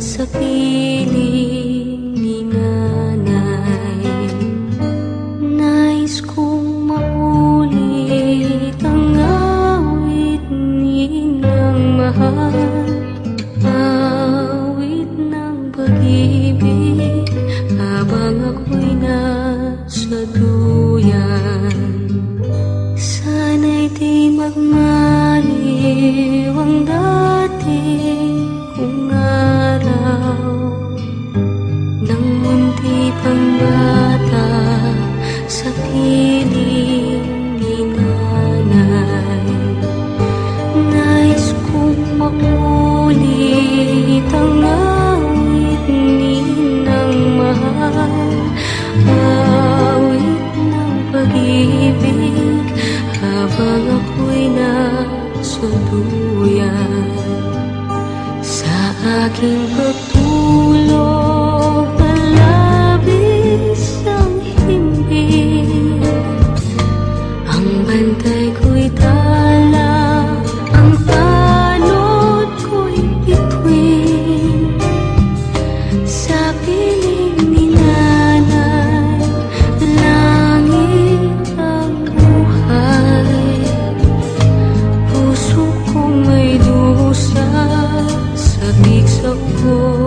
sa piling ni nanay. Nais kong maulit ang awit ninang mahal, awit ng pag-ibig habang ako'y nasa duyan. Sana'y di magmaliw ang dating kong araw, nang munti pang bata sa piling ni nanay. Nais kong maulit ang awit ninang mahal, awit ng pag-ibig habang ako'y nasa duyan. Sa aking pagtulog na labis ang himbing, ang bantay ko'y tala, ang tanod ko'y bituin. Sa piling ni nanay, langit ang buhay. Puso kong may dusa, sabik sa ko.